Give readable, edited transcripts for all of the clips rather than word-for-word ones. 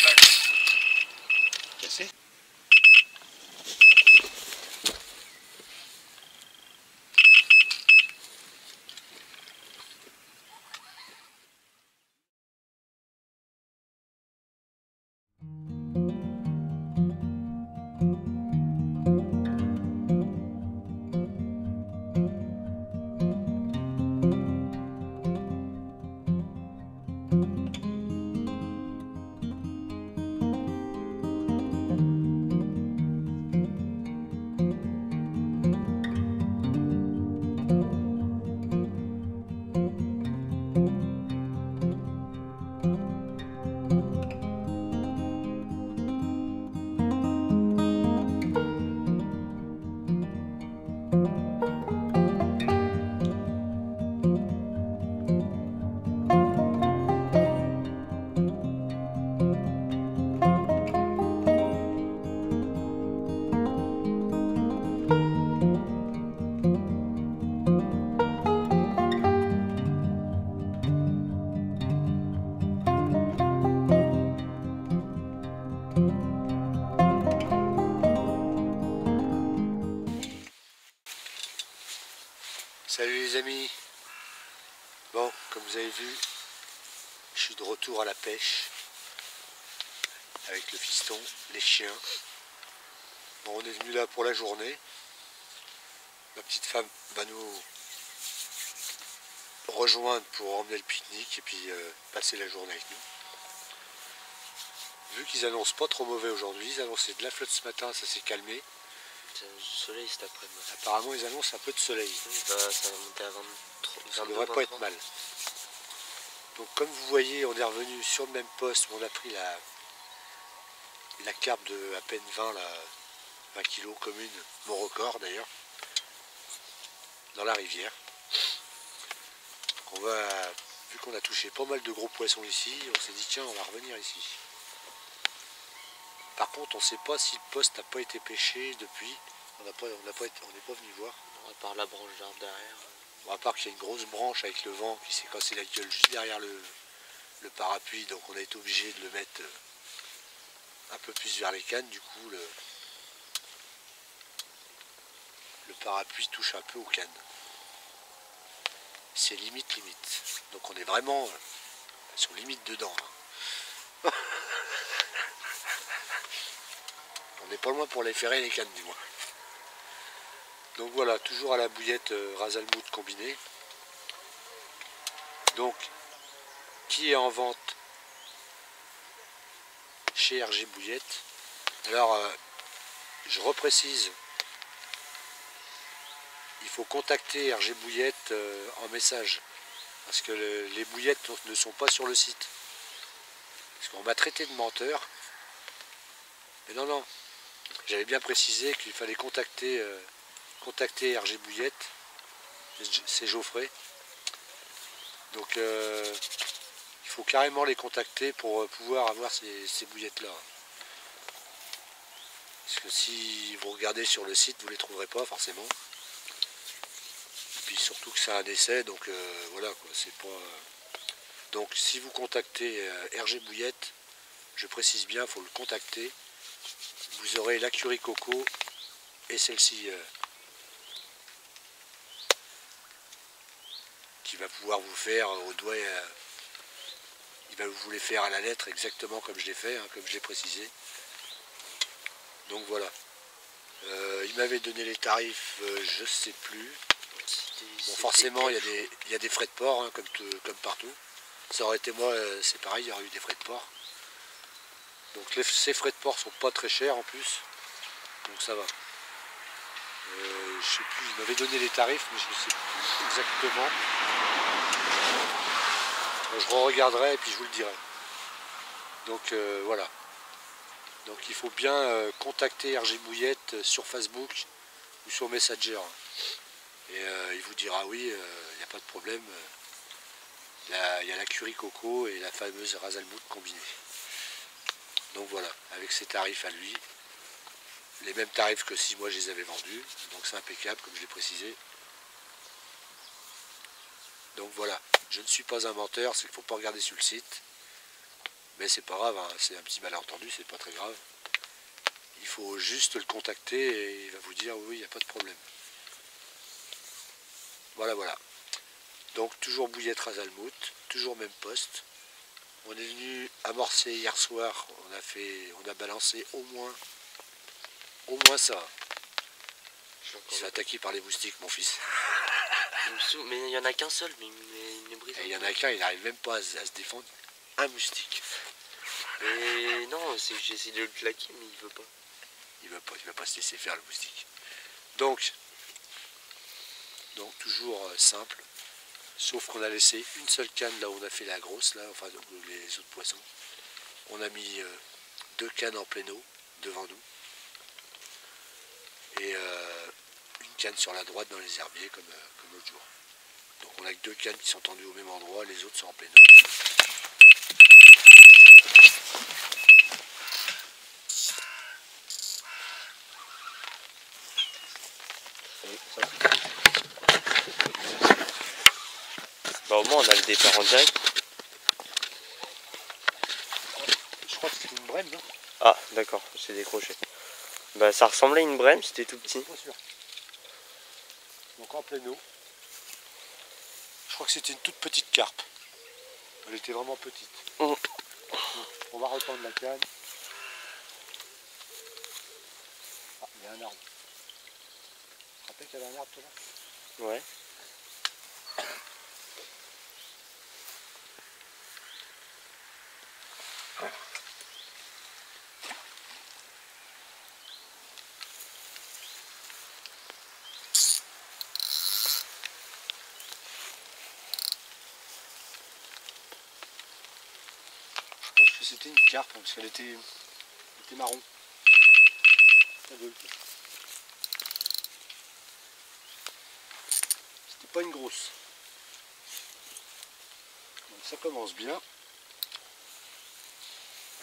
la vache. Cassé. Salut les amis. Bon, comme vous avez vu, je suis de retour à la pêche avec le fiston, les chiens. Bon, on est venu là pour la journée. Ma petite femme va nous rejoindre pour emmener le pique-nique et puis passer la journée avec nous. Vu qu'ils annoncent pas trop mauvais aujourd'hui, ils annonçaient de la flotte ce matin, ça s'est calmé. Du soleil cet après-midi. Apparemment ils annoncent un peu de soleil. Ça va monter à 23. Ça ne devrait pas être mal. Donc comme vous voyez, on est revenu sur le même poste où on a pris la carpe de à peine 20 kg commune, mon record d'ailleurs, dans la rivière. Donc vu qu'on a touché pas mal de gros poissons ici, on s'est dit tiens on va revenir ici. Par contre on ne sait pas si le poste n'a pas été pêché depuis, on n'est pas venu voir. À part la branche d'arbre derrière. Bon, à part qu'il y a une grosse branche avec le vent qui s'est cassé la gueule juste derrière le parapluie, donc on a été obligé de le mettre un peu plus vers les cannes, du coup le parapluie touche un peu aux cannes. C'est limite. Donc on est vraiment sur limite dedans. Hein. On n'est pas loin pour les ferrer les cannes du moins. Donc voilà, toujours à la bouillette Razalmout combinée. Donc, qui est en vente chez RG Bouillette. Alors, je reprécise, il faut contacter RG Bouillette en message. Parce que les bouillettes ne sont pas sur le site. Parce qu'on m'a traité de menteur. Mais non, j'avais bien précisé qu'il fallait contacter RG Bouillette, c'est Geoffrey. Donc il faut carrément les contacter pour pouvoir avoir ces bouillettes là. Parce que si vous regardez sur le site, vous ne les trouverez pas forcément. Et puis surtout que c'est un essai, donc voilà quoi, c'est pas. Donc si vous contactez RG Bouillette, je précise bien, il faut le contacter. Vous aurez la Curie Coco et celle-ci qui va pouvoir vous faire au doigt, il va vous les faire à la lettre exactement comme je l'ai fait, hein, comme je l'ai précisé. Donc voilà. Il m'avait donné les tarifs, je sais plus. Bon, forcément il y a des frais de port, hein, comme partout. Ça aurait été moi, c'est pareil, il y aurait eu des frais de port. Donc ces frais de port sont pas très chers en plus. Donc ça va. Je sais plus, il m'avait donné les tarifs, mais je ne sais plus exactement. Je re-regarderai et puis je vous le dirai. Donc voilà. Donc il faut bien contacter RG Bouillette sur Facebook ou sur Messenger. Et il vous dira oui, il n'y a pas de problème. Il y a la Curie Coco et la fameuse Razalmout combinée. Donc voilà, avec ses tarifs à lui. Les mêmes tarifs que si moi je les avais vendus. Donc c'est impeccable comme je l'ai précisé. Donc voilà, je ne suis pas un menteur, c'est qu'il ne faut pas regarder sur le site. Mais c'est pas grave, hein, c'est un petit malentendu, c'est pas très grave. Il faut juste le contacter et il va vous dire oui, il n'y a pas de problème. Voilà, voilà. Donc toujours bouillette Razalmout, toujours même poste. On est venu amorcer hier soir, on a balancé au moins ça. Il se fait attaquer par les moustiques, mon fils. Mais il n'y en a qu'un seul, mais il me brise. Et il y en a qu'un, il n'arrive même pas à se défendre. Un moustique. Mais non, j'essaie de le claquer, mais il veut pas. Il va pas se laisser faire le moustique. Donc toujours simple. Sauf qu'on a laissé une seule canne là où on a fait la grosse, là, enfin les autres poissons. On a mis 2 cannes en plein eau devant nous. Et une canne sur la droite dans les herbiers comme l'autre jour. Donc on a que 2 cannes qui sont tendues au même endroit, les autres sont en plein eau. Bah au moins on a le départ en direct. Je crois que c'était une brème, non? Ah d'accord, j'ai décroché. Bah ça ressemblait à une brème, c'était tout petit. Pas sûr. Donc en pleine eau. Je crois que c'était une toute petite carpe. Elle était vraiment petite. Mmh. On va reprendre la canne. Ah, il y a un arbre. Tu te rappelles qu'il y avait un arbre, toi là? Ouais. Je pense que c'était une carpe, parce qu'elle était marron. C'était pas une grosse. Donc ça commence bien.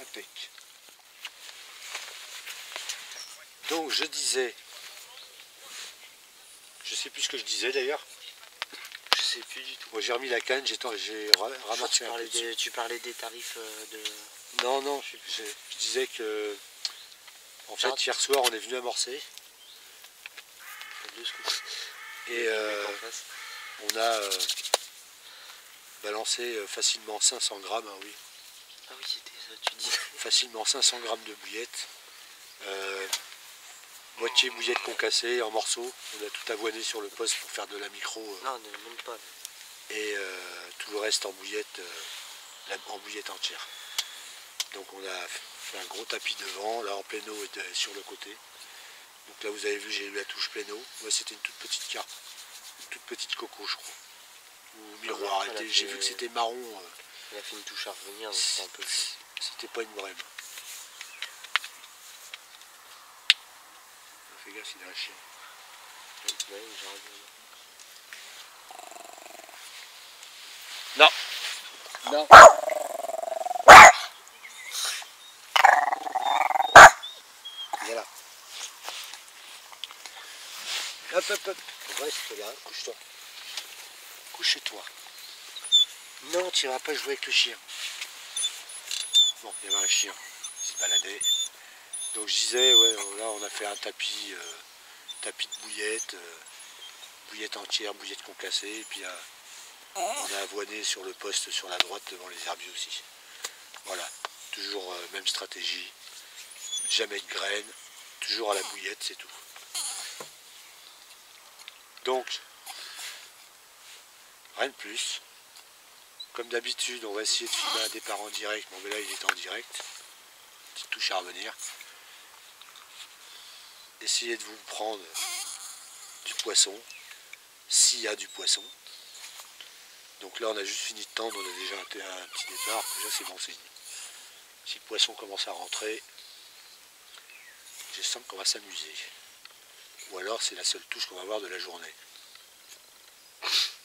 Impec. Donc je disais, je sais plus ce que je disais d'ailleurs. Je sais plus du tout. Moi j'ai remis la canne, j'ai ramassé un peu dessus. Tu parlais des tarifs de... Non, je disais que en fait hier soir on est venu amorcer et on a balancé facilement 500 grammes, hein, oui. Ah oui, c'était ça, tu dis. Facilement 500 grammes de bouillette. Moitié bouillette concassée en morceaux. On a tout avoiné sur le poste pour faire de la micro. Non, ne monte pas. Et tout le reste en bouillette entière. Donc on a fait un gros tapis devant, là en plein eau et sur le côté. Donc là vous avez vu, j'ai eu la touche plein eau. Moi c'était une toute petite carpe, une toute petite coco je crois. Ou miroir, j'ai vu que c'était marron. Il a fait une touche à revenir, donc c'était un peu... C'était pas une brème. Fais gaffe, il a un chien. Ouais, non. Non. Voilà. Hop, hop, hop. Reste là, couche-toi. Couche-toi. Non, tu n'iras pas jouer avec le chien. Bon, il y avait un chien qui se baladait. Donc je disais, ouais, là on a fait un tapis de bouillette, bouillette entière, bouillette concassée, et puis on a avoiné sur le poste sur la droite devant les herbiers aussi. Voilà, toujours même stratégie, jamais de graines, toujours à la bouillette, c'est tout. Donc, rien de plus. Comme d'habitude, on va essayer de filmer un départ en direct, bon mais là il est en direct, petite touche à revenir. Essayez de vous prendre du poisson, s'il y a du poisson. Donc là on a juste fini de tendre, on a déjà un petit départ, déjà c'est bon signe. Si le poisson commence à rentrer, je sens qu'on va s'amuser. Ou alors c'est la seule touche qu'on va avoir de la journée.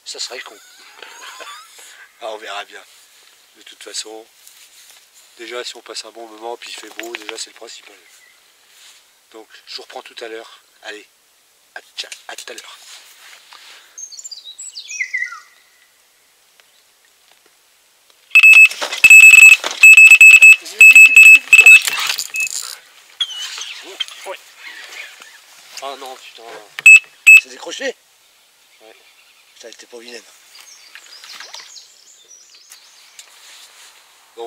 Ça serait con. Ah, on verra bien. De toute façon, déjà si on passe un bon moment, puis il fait beau, déjà c'est le principal. Donc je vous reprends tout à l'heure. Allez, à tout à l'heure. Oh non, putain. C'est décroché? Ouais. Putain, elle était pas vilaine. Bon,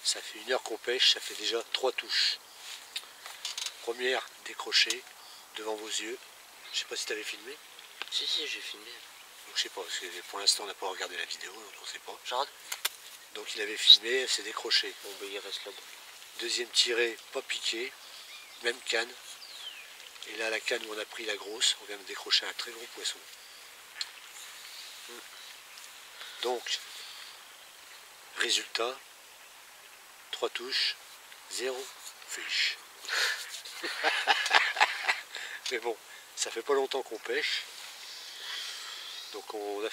ça fait 1 heure qu'on pêche, ça fait déjà 3 touches. Première, décrochée, devant vos yeux. Je sais pas si tu avais filmé. Si, j'ai filmé. Donc je sais pas, parce que pour l'instant on n'a pas regardé la vidéo, donc on sait pas. J'arrête. Donc il avait filmé, elle s'est décrochée. Bon, bah il reste là-bas. Deuxième tiré, pas piqué, même canne. Et là, la canne où on a pris la grosse, on vient de décrocher un très gros poisson. Donc, résultat, 3 touches, 0 fiche. Mais bon, ça fait pas longtemps qu'on pêche. Donc on a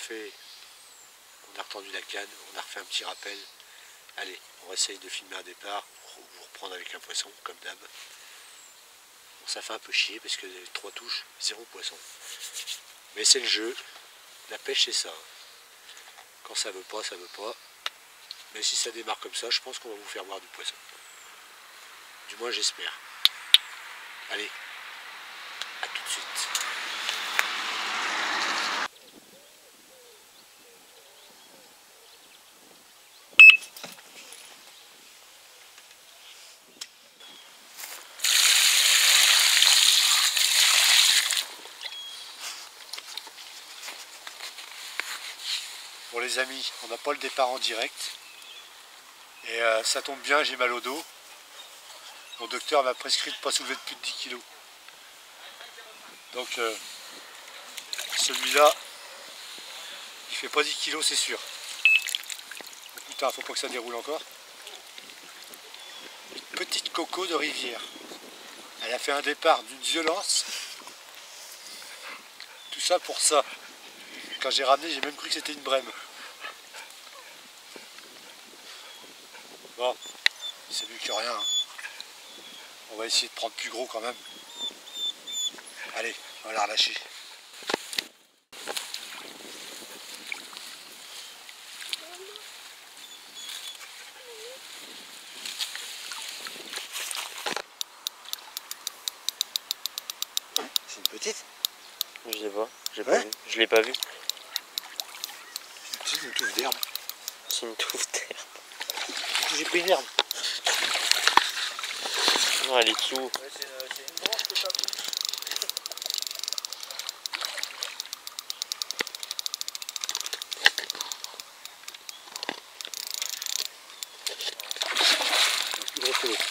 retendu la canne, on a refait un petit rappel. Allez, on essaye de filmer un départ pour vous reprendre avec un poisson, comme d'hab. Bon, ça fait un peu chier parce que 3 touches, 0 poisson. Mais c'est le jeu. La pêche c'est ça. Quand ça veut pas, ça veut pas. Mais si ça démarre comme ça, je pense qu'on va vous faire voir du poisson. Du moins j'espère. Allez, à tout de suite. Bon les amis, on n'a pas le départ en direct. Et ça tombe bien, j'ai mal au dos. Mon docteur m'a prescrit de ne pas soulever de plus de 10 kg. Donc celui-là, il fait pas 10 kg, c'est sûr. Oh, putain, faut pas que ça déroule encore. Une petite coco de rivière. Elle a fait un départ d'une violence. Tout ça pour ça. Quand j'ai ramené, j'ai même cru que c'était une brème. Bon, c'est mieux que rien. Hein. On va essayer de prendre plus gros quand même. Allez, on va la relâcher. C'est une petite? Je sais pas, j'ai pas Ouais. vu. Je l'ai pas vu. C'est une touffe d'herbe. C'est une touffe d'herbe. J'ai pris une herbe. Non, elle est dessous. Ouais, c'est une branche que t'as pris. Plus gros que l'autre.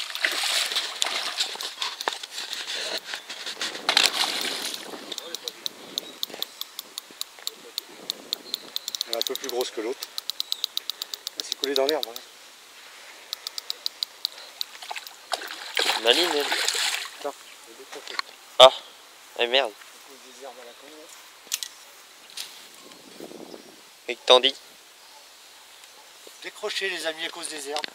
Elle est un peu plus grosse que l'autre. C'est collé dans l'herbe. Hein. Maline, elle. Putain, Ah, eh merde. des herbes à la con. Et que t'en dis? Décrochez les amis à cause des herbes.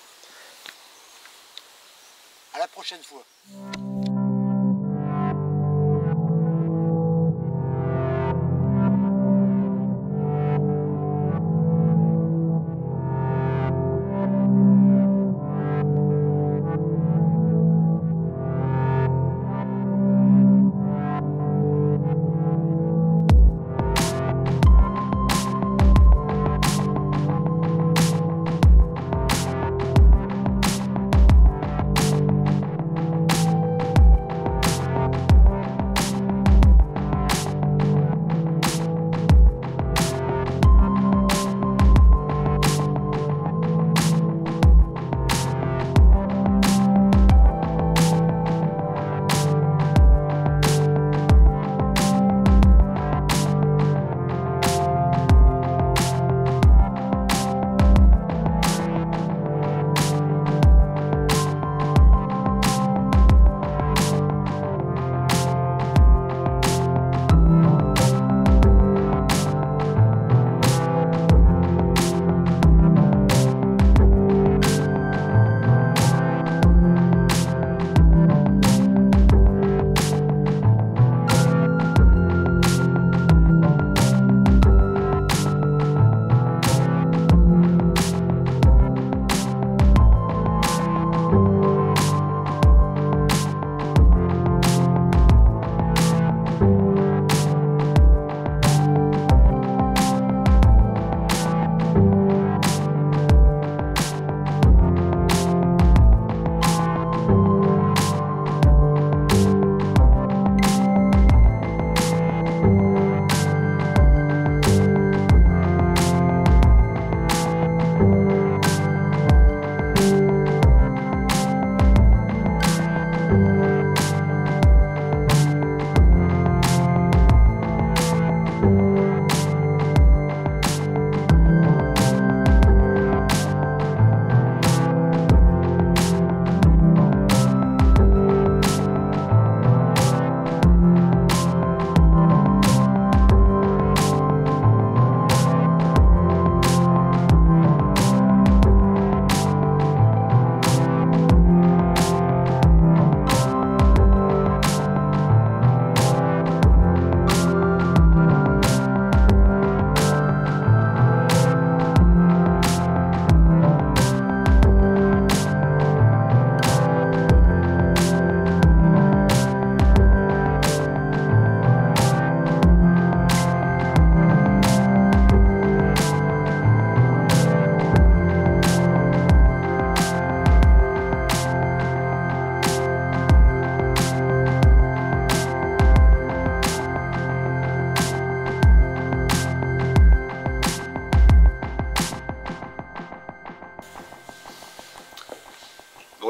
À la prochaine fois.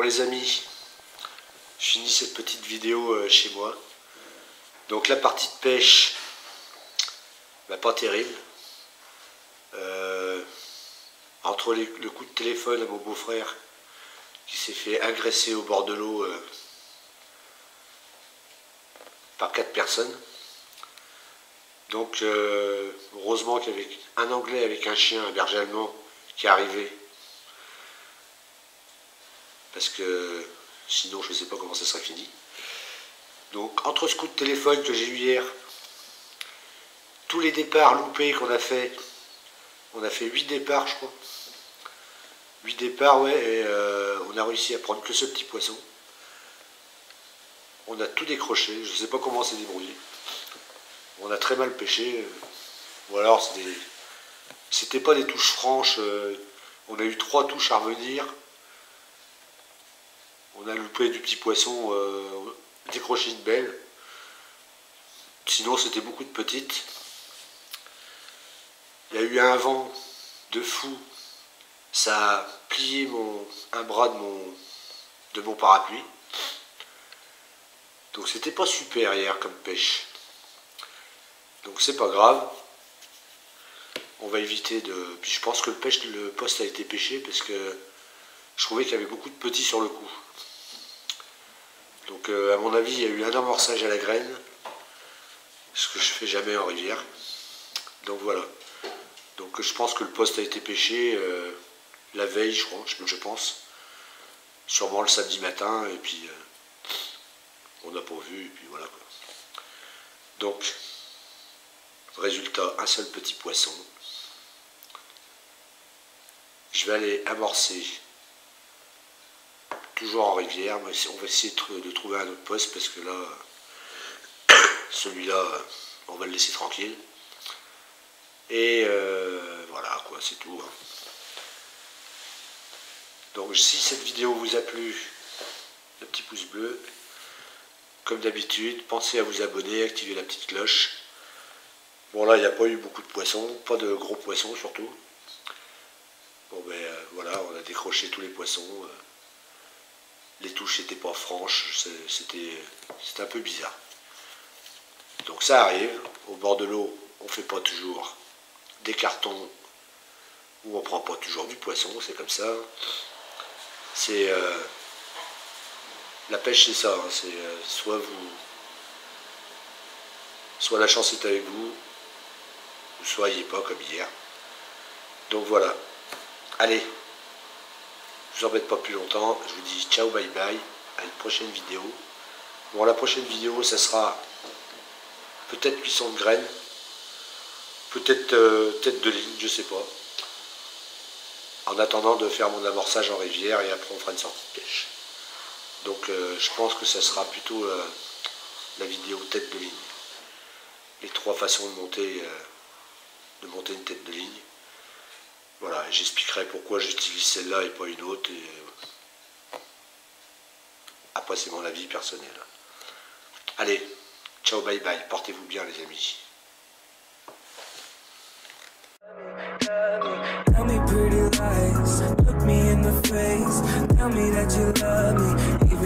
Bon les amis, je finis cette petite vidéo chez moi. Donc la partie de pêche, bah, pas terrible. Entre le coup de téléphone à mon beau-frère qui s'est fait agresser au bord de l'eau par 4 personnes. Donc heureusement qu'il y avait un Anglais avec un chien, un berger allemand, qui est arrivé. Parce que sinon je ne sais pas comment ça serait fini. Donc entre ce coup de téléphone que j'ai eu hier, tous les départs loupés qu'on a fait, on a fait 8 départs je crois. 8 départs ouais, et on a réussi à prendre que ce petit poisson. On a tout décroché, je ne sais pas comment on s'est débrouillé. On a très mal pêché, ou alors c'était pas des touches franches, on a eu 3 touches à revenir. On a loupé du petit poisson, décroché une belle. Sinon c'était beaucoup de petites. Il y a eu un vent de fou. Ça a plié un bras de mon parapluie. Donc c'était pas super hier comme pêche. Donc c'est pas grave. On va éviter de... Puis je pense que le poste a été pêché parce que je trouvais qu'il y avait beaucoup de petits sur le coup. Donc à mon avis il y a eu un amorçage à la graine. Ce que je fais jamais en rivière. Donc voilà. Donc je pense que le poste a été pêché la veille, je pense. Sûrement le samedi matin, et puis on n'a pas vu, et puis voilà quoi. Donc, résultat, un seul petit poisson. Je vais aller amorcer, toujours en rivière, mais on va essayer de trouver un autre poste, parce que là, celui-là, on va le laisser tranquille. Et voilà quoi, c'est tout. Donc si cette vidéo vous a plu, le petit pouce bleu. Comme d'habitude, pensez à vous abonner, activer la petite cloche. Bon là, il n'y a pas eu beaucoup de poissons, pas de gros poissons surtout. Bon ben voilà, on a décroché tous les poissons. Les touches n'étaient pas franches, c'était un peu bizarre. Donc ça arrive, au bord de l'eau, on ne fait pas toujours des cartons, ou on ne prend pas toujours du poisson, c'est comme ça. C'est la pêche, c'est ça, hein, c'est soit la chance est avec vous, ou soit il n'y est pas comme hier. Donc voilà. Allez, je vous embête pas plus longtemps, je vous dis ciao, bye bye, à une prochaine vidéo. Bon, la prochaine vidéo, ça sera peut-être cuisson de graines, peut-être tête de ligne, je sais pas. En attendant de faire mon amorçage en rivière, et après on fera une sortie de pêche. Donc je pense que ça sera plutôt la vidéo tête de ligne. Les 3 façons de monter une tête de ligne. Voilà, j'expliquerai pourquoi j'utilise celle-là et pas une autre. Et après c'est mon avis personnel. Allez, ciao, bye bye, portez-vous bien les amis. Tell me pretty lies, look me in the face, tell me that you love me.